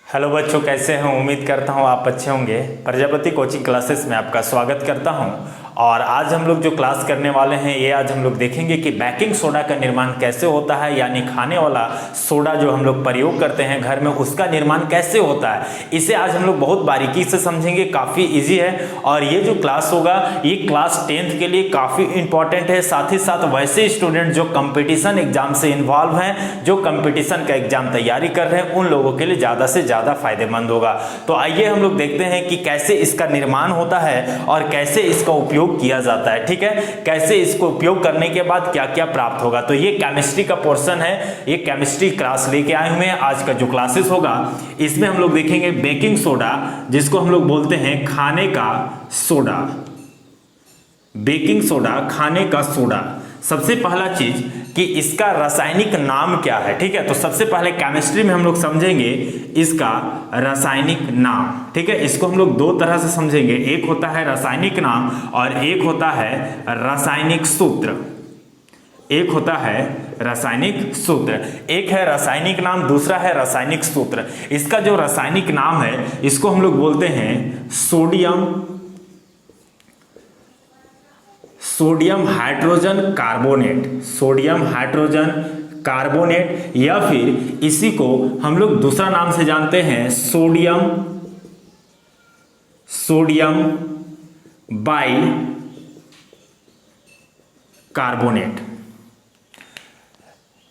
Hello बच्चों, कैसे हैं? उम्मीद करता हूं आप अच्छे होंगे। प्रजापति कोचिंग क्लासेस में आपका स्वागत करता हूं। और आज हम लोग जो क्लास करने वाले हैं ये आज हम लोग देखेंगे कि बेकिंग सोडा का निर्माण कैसे होता है, यानी खाने वाला सोडा जो हम लोग प्रयोग करते हैं घर में, उसका निर्माण कैसे होता है। इसे आज हम लोग बहुत बारीकी से समझेंगे, काफ़ी इजी है। और ये जो क्लास होगा ये क्लास 10th के लिए काफ़ी इंपॉर्टेंट है। साथ ही साथ वैसे स्टूडेंट जो कंपटीशन एग्जाम से इन्वॉल्व हैं, जो कंपटीशन का एग्जाम तैयारी कर रहे हैं, उन लोगों के लिए ज़्यादा से ज़्यादा फायदेमंद होगा। तो आइए हम लोग देखते हैं कि कैसे इसका निर्माण होता है और कैसे इसका उपयोग किया जाता है। ठीक है, कैसे इसको उपयोग करने के बाद क्या क्या प्राप्त होगा। तो ये केमिस्ट्री का पोर्शन है, ये केमिस्ट्री क्लास लेके आए हुए हैं। आज का जो क्लासेस होगा इसमें हम लोग देखेंगे बेकिंग सोडा, जिसको हम लोग बोलते हैं खाने का सोडा। बेकिंग सोडा, खाने का सोडा। सबसे पहला चीज कि इसका रासायनिक नाम क्या है। ठीक है, तो सबसे पहले केमिस्ट्री में हम लोग समझेंगे इसका रासायनिक नाम। ठीक है, इसको हम लोग दो तरह से समझेंगे, एक होता है रासायनिक नाम और एक होता है रासायनिक सूत्र। एक होता है रासायनिक सूत्र, एक है रासायनिक नाम, दूसरा है रासायनिक सूत्र। इसका जो रासायनिक नाम है इसको हम लोग बोलते हैं sodium hydrogen carbonate. Sodium hydrogen carbonate, या फिर इसी को हम लोग दूसरा नाम से जानते हैं सोडियम बाई कार्बोनेट।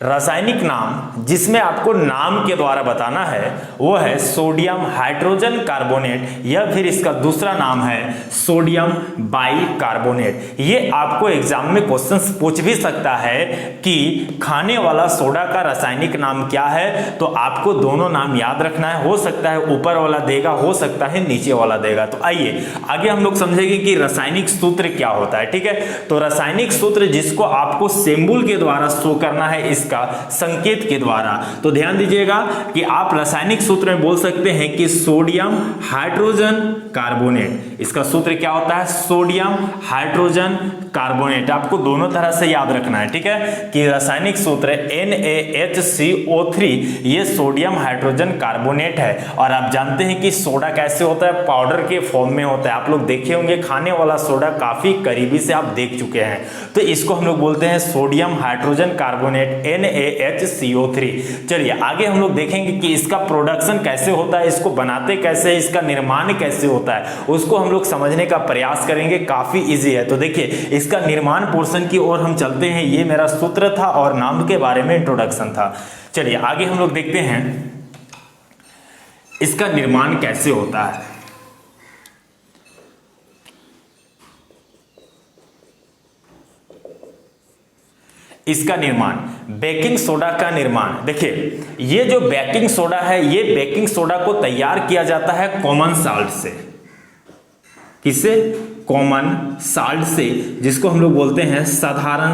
रासायनिक नाम जिसमें आपको नाम के द्वारा बताना है वो है सोडियम हाइड्रोजन कार्बोनेट, या फिर इसका दूसरा नाम है सोडियम बाई कार्बोनेट। ये आपको एग्जाम में क्वेश्चंस पूछ भी सकता है कि खाने वाला सोडा का रासायनिक नाम क्या है। तो आपको दोनों नाम याद रखना है। हो सकता है ऊपर वाला देगा, हो सकता है नीचे वाला देगा। तो आइए आगे हम लोग समझेंगे कि रासायनिक सूत्र क्या होता है। ठीक है, तो रासायनिक सूत्र जिसको आपको सिंबल के द्वारा शो करना है, इसका संकेत के द्वारा। तो ध्यान दीजिएगा कि आप रासायनिक सूत्र में बोल सकते हैं कि सोडियम हाइड्रोजन कार्बोनेट। इसका सूत्र क्या होता है? Sodium hydrogen carbonate. आपको दोनों तरह से याद रखना है। ठीक है, कि रासायनिक सूत्र NaHCO3 ये सोडियम हाइड्रोजन कार्बोनेट है। और आप जानते हैं कि सोडा कैसे होता है? पाउडर के फॉर्म में होता है। आप लोग देखे होंगे खाने वाला सोडा, काफी करीबी से आप देख चुके हैं। तो इसको हम लोग बोलते हैं सोडियम हाइड्रोजन कार्बोनेट NaHCO3। चलिए आगे हम लोग देखेंगे कि इसका प्रोडक्शन कैसे होता है, इसको बनाते कैसे है, इसका निर्माण कैसे होता है, उसको हम लोग समझने का प्रयास करेंगे। काफी इजी है। तो देखिए इसका निर्माण पोर्शन की ओर हम चलते हैं। ये मेरा सूत्र था और नाम के बारे में इंट्रोडक्शन था। चलिए आगे हम लोग देखते हैं इसका निर्माण कैसे होता है। इसका निर्माण, बेकिंग सोडा का निर्माण। देखिए ये जो बेकिंग सोडा है, ये बेकिंग सोडा को तैयार किया जाता है कॉमन साल्ट से। किससे? कॉमन साल्ट से, जिसको हम लोग बोलते हैं साधारण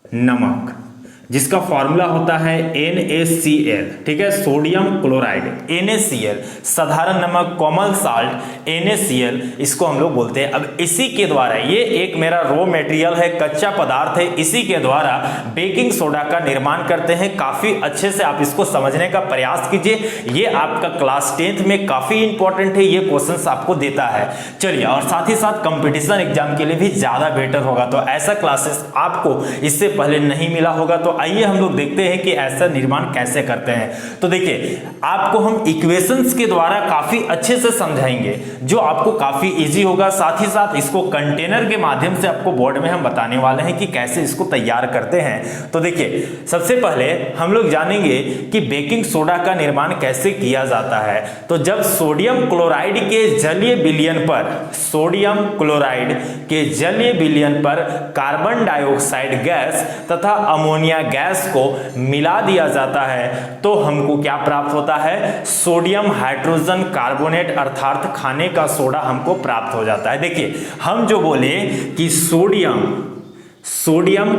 नमक, जिसका फॉर्मूला होता है NaCl। ठीक है, सोडियम क्लोराइड NaCl, साधारण नमक कॉमन साल्ट NaCl, इसको हम लोग बोलते हैं। अब इसी के द्वारा, ये एक मेरा रॉ मटेरियल है, कच्चा पदार्थ है, इसी के द्वारा बेकिंग सोडा का निर्माण करते हैं। काफी अच्छे से आप इसको समझने का प्रयास कीजिए। ये आपका क्लास 10th में काफी इंपॉर्टेंट है, ये क्वेश्चन आपको देता है। चलिए, और साथ ही साथ कंपटीशन एग्जाम के लिए भी ज्यादा बेटर होगा। तो ऐसा क्लासेस आपको इससे पहले नहीं मिला होगा। तो आइए हम लोग देखते हैं कि ऐसा निर्माण कैसे करते हैं। तो देखिए आपको हम इक्वेशंस के द्वारा काफी अच्छे से समझाएंगे, जो आपको काफी इजी होगा। साथ ही साथ इसको कंटेनर के माध्यम से आपको बोर्ड में हम बताने वाले हैं कि कैसे इसको तैयार करते हैं। तो देखिए सबसे पहले हम लोग जानेंगे कि बेकिंग सोडा का निर्माण कैसे किया जाता है। तो जब सोडियम क्लोराइड के जलीय विलयन पर, सोडियम क्लोराइड के जलीय विलयन पर कार्बन डाइऑक्साइड गैस तथा अमोनिया गैस को मिला दिया जाता है, तो हमको क्या प्राप्त होता है? सोडियम हाइड्रोजन कार्बोनेट, अर्थात खाने का सोडा हमको प्राप्त हो जाता है। देखिए हम जो बोले कि सोडियम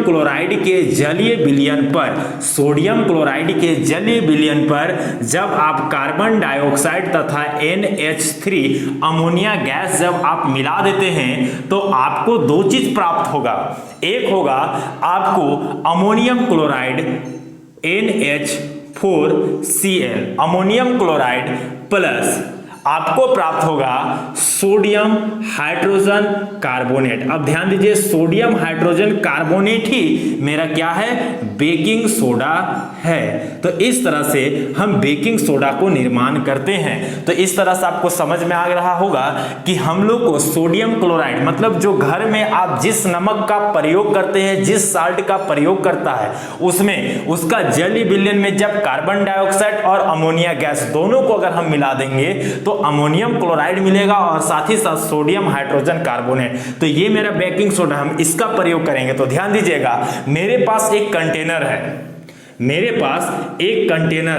क्लोराइड के जलीय विलयन पर, सोडियम क्लोराइड के जलीय विलयन पर जब आप कार्बन डाइऑक्साइड तथा NH3 अमोनिया गैस जब आप मिला देते हैं तो आपको दो चीज प्राप्त होगा। एक होगा आपको ammonium chloride NH NH4Cl ammonium chloride plus आपको प्राप्त होगा सोडियम हाइड्रोजन कार्बोनेट। अब ध्यान दीजिए, सोडियम हाइड्रोजन कार्बोनेट ही मेरा क्या है, बेकिंग सोडा है। तो इस तरह से हम बेकिंग सोडा को निर्माण करते हैं। तो इस तरह से आपको समझ में आ रहा होगा कि हम लोग को सोडियम क्लोराइड मतलब जो घर में आप जिस नमक का प्रयोग करते हैं, जिस साल्ट का प्रयोग करता है, उसमें उसका जलीय विलयन में जब कार्बन डाइऑक्साइड और अमोनिया गैस दोनों को अगर हम मिला देंगे तो अमोनियम क्लोराइड मिलेगा और साथ ही साथ सोडियम हाइड्रोजन कार्बोनेट। तो ये मेरा बेकिंग सोडा, हम इसका प्रयोग करेंगे। तो ध्यान दीजिएगा, मेरे पास एक कंटेनर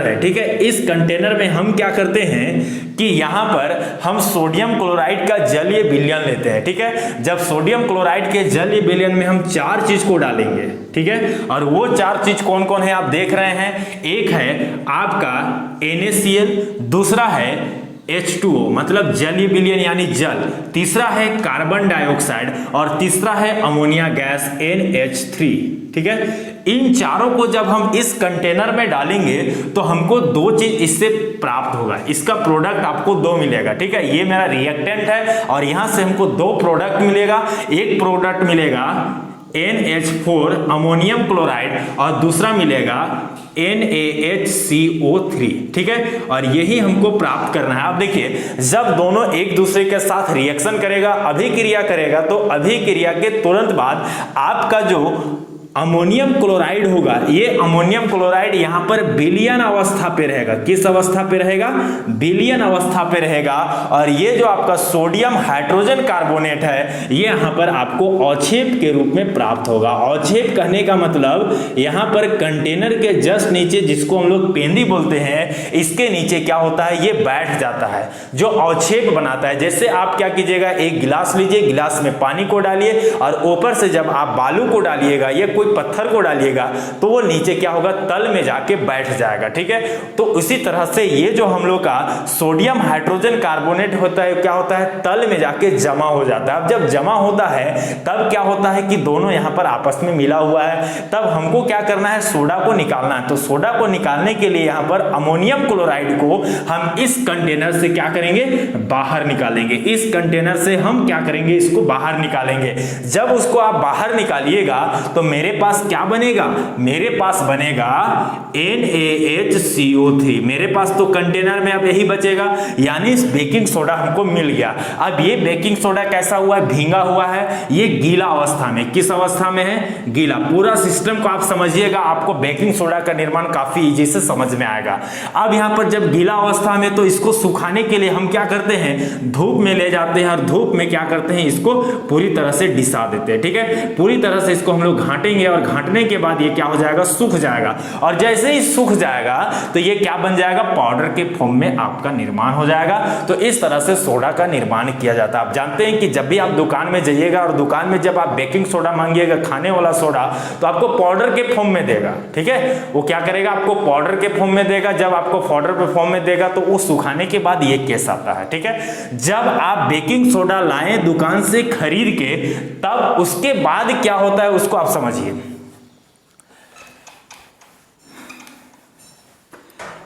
है, ठीक है। इस कंटेनर में हम क्या करते हैं कि यहां पर हम सोडियम क्लोराइड का जलीय विलयन लेते हैं, ठीक है। जब सोडियम क्लोराइड के जलीय विलयन में हम 4 चीज को डालेंगे, ठीक है, और वो 4 चीज कौन कौन है आप देख रहे हैं। एक है आपका NaCl, दूसरा है H2O मतलब जलीय विलयन यानी जल, तीसरा है कार्बन डाइऑक्साइड और तीसरा है अमोनिया गैस NH3, ठीक है। इन चारों को जब हम इस कंटेनर में डालेंगे तो हमको 2 चीज इससे प्राप्त होगा। इसका प्रोडक्ट आपको 2 मिलेगा, ठीक है। ये मेरा रिएक्टेंट है और यहां से हमको 2 प्रोडक्ट मिलेगा। एक प्रोडक्ट मिलेगा NH4 अमोनियम क्लोराइड और दूसरा मिलेगा NaHCO3, ठीक है। और यही हमको प्राप्त करना है। अब देखिए, जब दोनों एक दूसरे के साथ रिएक्शन करेगा, अभिक्रिया करेगा, तो अभिक्रिया के तुरंत बाद आपका जो अमोनियम क्लोराइड होगा, ये अमोनियम क्लोराइड यहां पर विलयन अवस्था पे रहेगा। किस अवस्था पे रहेगा, विलयन अवस्था पे रहेगा। और ये जो आपका सोडियम हाइड्रोजन कार्बोनेट है, ये यहां पर आपको अवक्षेप के रूप में प्राप्त होगा। अवक्षेप कहने का मतलब यहां पर कंटेनर के जस्ट नीचे, जिसको हम लोग पेंदी बोलते हैं, इसके नीचे क्या होता है, ये बैठ जाता है, जो अवक्षेप बनाता है। जैसे आप क्या कीजिएगा, एक गिलास लीजिए, गिलास में पानी को डालिए और ऊपर से जब आप बालू को डालिएगा, ये कोई पत्थर को डालिएगा, तो वो नीचे क्या होगा, तल में जाके बैठ जाएगा, ठीक है। तो उसी तरह से ये जो हम लोग का सोडियम हाइड्रोजन कार्बोनेट होता है, क्या होता है, तल में जाके जमा हो जाता है। अब जब जमा होता है तब क्या होता है कि दोनों यहां पर आपस में मिला हुआ है। तब हमको क्या करना है, सोडा को निकालना है। तो सोडा को निकालने के लिए यहां पर अमोनियम क्लोराइड को हम इस कंटेनर से क्या करेंगे, बाहर निकालेंगे। इस कंटेनर से हम क्या करेंगे, इसको बाहर निकालेंगे। जब उसको आप बाहर निकालिएगा तो मेरे पास क्या बनेगा, मेरे पास बनेगा NaHCO3। मेरे पास तो कंटेनर में अब यही बचेगा, यानी बेकिंग सोडा हमको मिल गया। अब ये बेकिंग सोडा कैसा हुआ है, भींगा हुआ है, ये गीला अवस्था में। किस अवस्था में है, गीला। पूरा सिस्टम को आप समझिएगा, आपको बेकिंग सोडा का निर्माण काफी इजी से समझ में आएगा। अब यहां पर जब गीला अवस्था में, तो इसको सुखाने के लिए हम क्या करते हैं, धूप में ले जाते हैं और धूप में क्या करते हैं, इसको पूरी तरह से डिसा देते हैं, ठीक है। पूरी तरह से इसको हम लोग घाटेंगे और घाटने के बाद ये क्या हो जाएगा, सूख जाएगा। और जैसे ही सूख जाएगा तो ये क्या बन जाएगा, पाउडर के फॉर्म में आपका निर्माण हो जाएगा। तो इस तरह से सोडा का निर्माण किया जाता है। आप जानते हैं कि जब भी आप दुकान में जाइएगा और दुकान में जब आप बेकिंग सोडा मांगिएगा, खाने वाला सोडा, तो आपको पाउडर के फॉर्म में देगा, ठीक है। वो क्या करेगा, आपको पाउडर के फॉर्म में देगा। जब आपको पाउडर के फॉर्म में देगा तो वो सुखाने के बाद ये केस आता है, ठीक है। जब आप बेकिंग सोडा लाएं दुकान से खरीद के, तब उसके बाद क्या होता है उसको आप समझिए।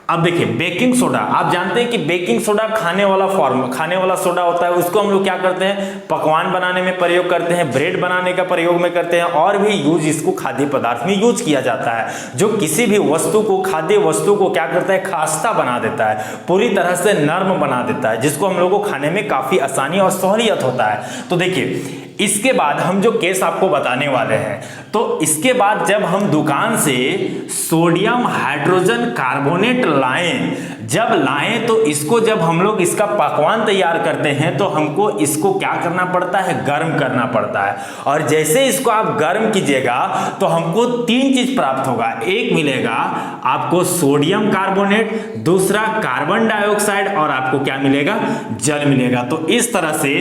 अब देखिए, बेकिंग सोडा, आप जानते हैं कि बेकिंग सोडा खाने वाला सोडा होता है। उसको हम लोग क्या करते हैं, पकवान बनाने में प्रयोग करते हैं, ब्रेड बनाने का प्रयोग में करते हैं, और भी यूज इसको खाद्य पदार्थ में यूज किया जाता है, जो किसी भी वस्तु को, खाद्य वस्तु को क्या करता है, खास्ता बना देता है, पूरी तरह से नर्म बना देता है, जिसको हम लोग को खाने में काफी आसानी और सहूलियत होता है। तो देखिए, इसके बाद हम जो केस आपको बताने वाले हैं, तो इसके बाद जब हम दुकान से सोडियम हाइड्रोजन कार्बोनेट जब लाएं तो इसको, जब हम लोग इसका पकवान तैयार करते हैं, तो हमको इसको क्या करना पड़ता है, गर्म करना पड़ता है। और जैसे इसको आप गर्म कीजिएगा तो हमको 3 चीज प्राप्त होगा। एक मिलेगा आपको सोडियम कार्बोनेट, दूसरा कार्बन डाइऑक्साइड, और आपको क्या मिलेगा, जल मिलेगा। तो इस तरह से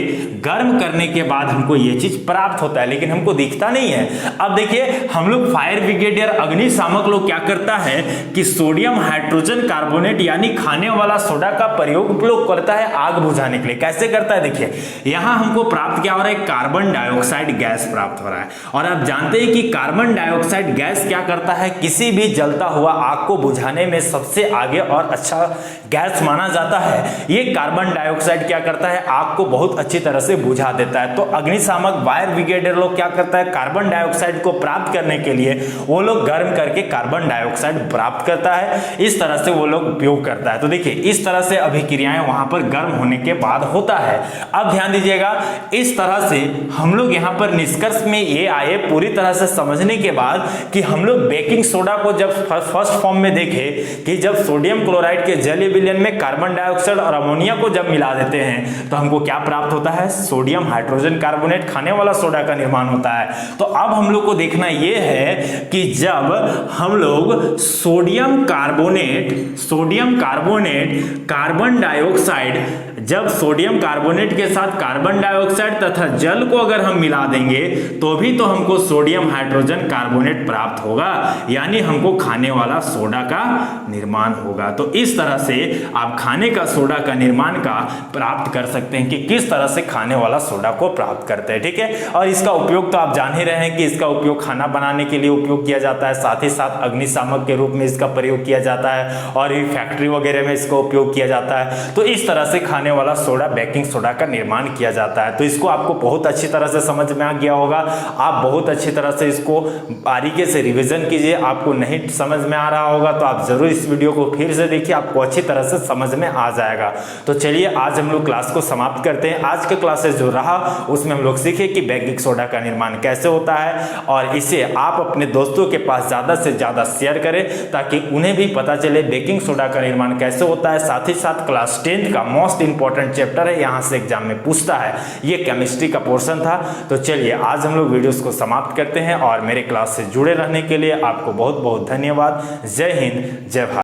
गर्म करने के बाद हमको ये चीज प्राप्त होता है, लेकिन हमको दिखता नहीं है। अब देखिए हम लोग फायर ब्रिगेडियर अग्निशामक लोग क्या करता है कि सोडियम हाइड्रोजन कार्बोनेट यानी खाने वाला सोडा का प्रयोग लोग करता है आग बुझाने के लिए। कैसे करता है, देखिए यहां हमको प्राप्त क्या हो रहा है, कार्बन डाइऑक्साइड गैस प्राप्त हो रहा है। और आप जानते हैं कि कार्बन डाइऑक्साइड गैस क्या करता है, किसी भी जलता हुआ आग को बुझाने में सबसे आगे और अच्छा गैस माना जाता है। ये कार्बन डाइऑक्साइड क्या करता है, आग को बहुत अच्छी तरह से बुझा देता है। तो अग्निशामक फायर ब्रिगेडियर लोग क्या करता है, कार्बन डाइऑक्साइड को प्राप्त करने के लिए वो लोग गर्म करके कार्बन डाइऑक्साइड प्राप्त करता है, इस तरह से वो लोग उपयोग करता है। तो देखिए इस तरह से अभिक्रियाएं वहां पर गर्म होने के बाद होता है। अब ध्यान दीजिएगा, इस तरह से हम लोग यहां पर निष्कर्ष में ये आए पूरी तरह से समझने के बाद कि हम लोग बेकिंग सोडा को जब फर्स्ट फॉर्म में देखे कि जब सोडियम क्लोराइड के जलीय विलयन में कार्बन डाइऑक्साइड और अमोनिया को जब मिला देते हैं तो हमको क्या प्राप्त होता है, सोडियम हाइड्रोजन कार्बोनेट खाने वाला सोडा का निर्माण होता है। तो अब हम लोग को देखना यह है कि जब हम लोग सोडियम कार्बोनेट कार्बन डाइऑक्साइड, जब सोडियम कार्बोनेट के साथ कार्बन डाइऑक्साइड तथा जल को अगर हम मिला देंगे तो भी तो हमको सोडियम हाइड्रोजन कार्बोनेट प्राप्त होगा, यानी हमको खाने वाला सोडा का निर्माण होगा। तो इस तरह से आप खाने का सोडा का निर्माण का प्राप्त कर सकते हैं कि किस तरह से खाने वाला सोडा को प्राप्त करते हैं, ठीक है। और इसका उपयोग तो आप जान ही रहे हैं कि इसका उपयोग खाना बनाने के लिए उपयोग किया जाता है, साथ ही साथ अग्निशामक के रूप में इसका प्रयोग किया जाता है और ये फैक्ट्री वगैरह में इसका उपयोग किया जाता है। तो इस तरह से खाने वाला सोडा बेकिंग सोडा का निर्माण किया जाता है। तो इसको आपको बहुत अच्छी तरह से समझ में आ गया होगा। आप बहुत अच्छी तरह से इसको बारीकी से रिवीजन कीजिए। आपको नहीं समझ में आ रहा होगा तो आप जरूर इस वीडियो को फिर से देखिए, आपको अच्छी तरह से समझ में आ जाएगा। तो चलिए आज हम लोग क्लास को समाप्त करते हैं। आज का क्लासेस जो रहा उसमें हम लोग सीखे कि बेकिंग सोडा का निर्माण कैसे होता है और इसे आप अपने दोस्तों के पास ज्यादा से ज्यादा शेयर करें ताकि उन्हें भी पता चले बेकिंग सोडा का निर्माण कैसे होता है। साथ ही साथ क्लास 10 का मोस्ट इंपॉर्टेंट चैप्टर है, यहां से एग्जाम में पूछता है, ये केमिस्ट्री का पोर्शन था। तो चलिए आज हम लोग वीडियोस को समाप्त करते हैं और मेरे क्लास से जुड़े रहने के लिए आपको बहुत बहुत धन्यवाद। जय हिंद, जय भारत।